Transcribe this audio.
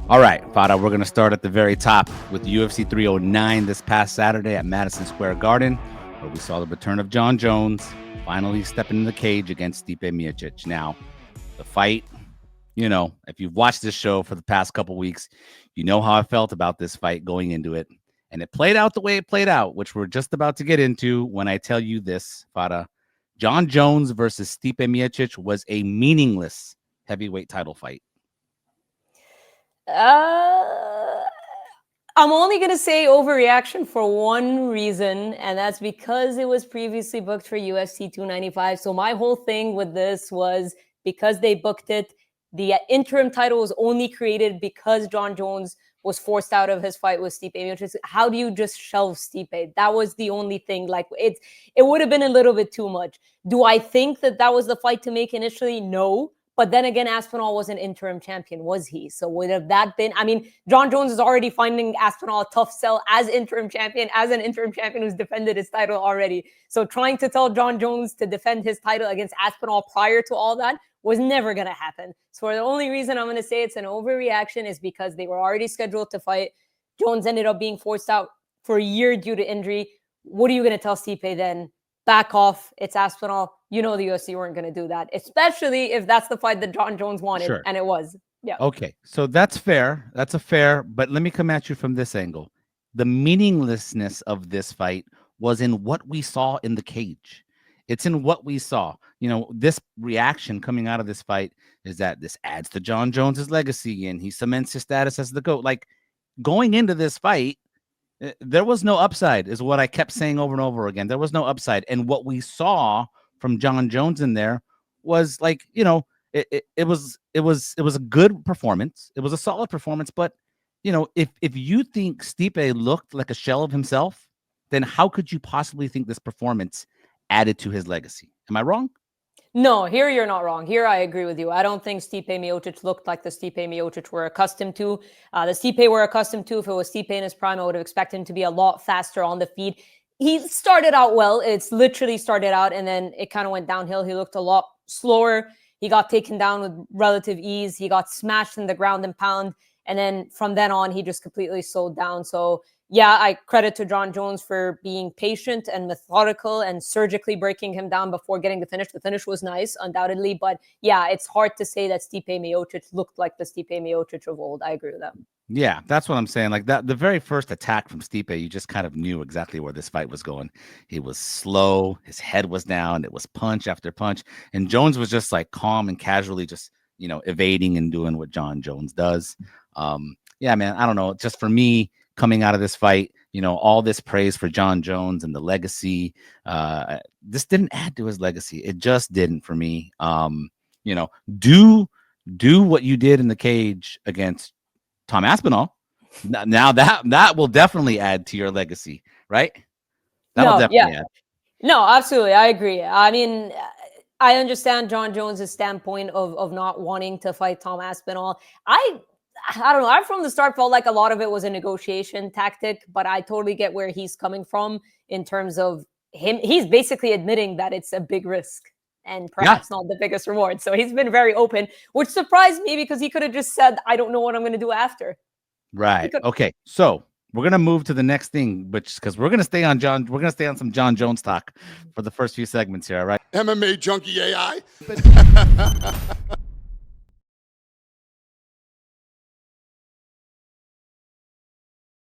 All right, Farah, we're going to start at the very top with UFC 309 this past Saturday at Madison Square Garden, where we saw the return of Jon Jones finally stepping in the cage against Stipe Miocic. Now, the fight, if you've watched this show for the past couple weeks, you know how I felt about this fight going into it. And it played out the way it played out, which we're just about to get into when I tell you this, Farah. Jon Jones versus Stipe Miocic was a meaningless heavyweight title fight. I'm only going to say overreaction for one reason, and that's because it was previously booked for UFC 295. So my whole thing with this was because they booked it, the interim title was only created because Jon Jones was forced out of his fight with Stipe Miocic. How do you just shelve Stipe? That was the only thing. Like it would have been a little bit too much. Do I think that was the fight to make initially? No. But then again, Aspinall was an interim champion, was he? So would have that been, I mean, Jon Jones is already finding Aspinall a tough sell as interim champion, as an interim champion who's defended his title already. So trying to tell Jon Jones to defend his title against Aspinall prior to all that was never going to happen. So the only reason I'm going to say it's an overreaction is because they were already scheduled to fight. Jones ended up being forced out for a year due to injury. What are you going to tell Stipe then? Back off. It's Aspinall. You know the UFC weren't going to do that, especially if that's the fight that Jon Jones wanted, sure. And it was. Yeah. Okay, so that's fair. That's a fair, but let me come at you from this angle. The meaninglessness of this fight was in what we saw in the cage. It's in what we saw. This reaction coming out of this fight is that this adds to Jon Jones's legacy and he cements his status as the GOAT. Like going into this fight, there was no upside, is what I kept saying over and over again. There was no upside. And what we saw from Jon Jones in there was like, it was a good performance. It was a solid performance. But, if you think Stipe looked like a shell of himself, then how could you possibly think this performance added to his legacy? Am I wrong? No, here you're not wrong. Here I agree with you. I don't think Stipe Miocic looked like the Stipe Miocic we're accustomed to. The Stipe we're accustomed to, if it was Stipe in his prime, I would have expected him to be a lot faster on the feet. He started out well. It's literally started out, and then it kind of went downhill. He looked a lot slower. He got taken down with relative ease. He got smashed in the ground and pound. And then from then on, he just completely slowed down. So yeah, I credit to Jon Jones for being patient and methodical and surgically breaking him down before getting the finish. The finish was nice, undoubtedly. But yeah, it's hard to say that Stipe Miocic looked like the Stipe Miocic of old. I agree with that. Yeah, that's what I'm saying. Like that, the very first attack from Stipe, you just kind of knew exactly where this fight was going. He was slow, his head was down, it was punch after punch, and Jones was just like calm and casually just, evading and doing what Jon Jones does. Yeah, man, I don't know. Just for me, coming out of this fight, all this praise for Jon Jones and the legacy, this didn't add to his legacy. It just didn't for me. Do what you did in the cage against Tom Aspinall. Now that will definitely add to your legacy, right? That'll definitely add. No, absolutely. I agree. I mean, I understand Jon Jones's standpoint of not wanting to fight Tom Aspinall. I don't know. I from the start felt like a lot of it was a negotiation tactic, but I totally get where he's coming from in terms of him. He's basically admitting that it's a big risk and perhaps not the biggest reward. So he's been very open, which surprised me because he could have just said, I don't know what I'm going to do after. Right. Okay. So we're going to move to the next thing, which because we're going to stay on some Jon Jones talk for the first few segments here. All right. MMA Junkie AI.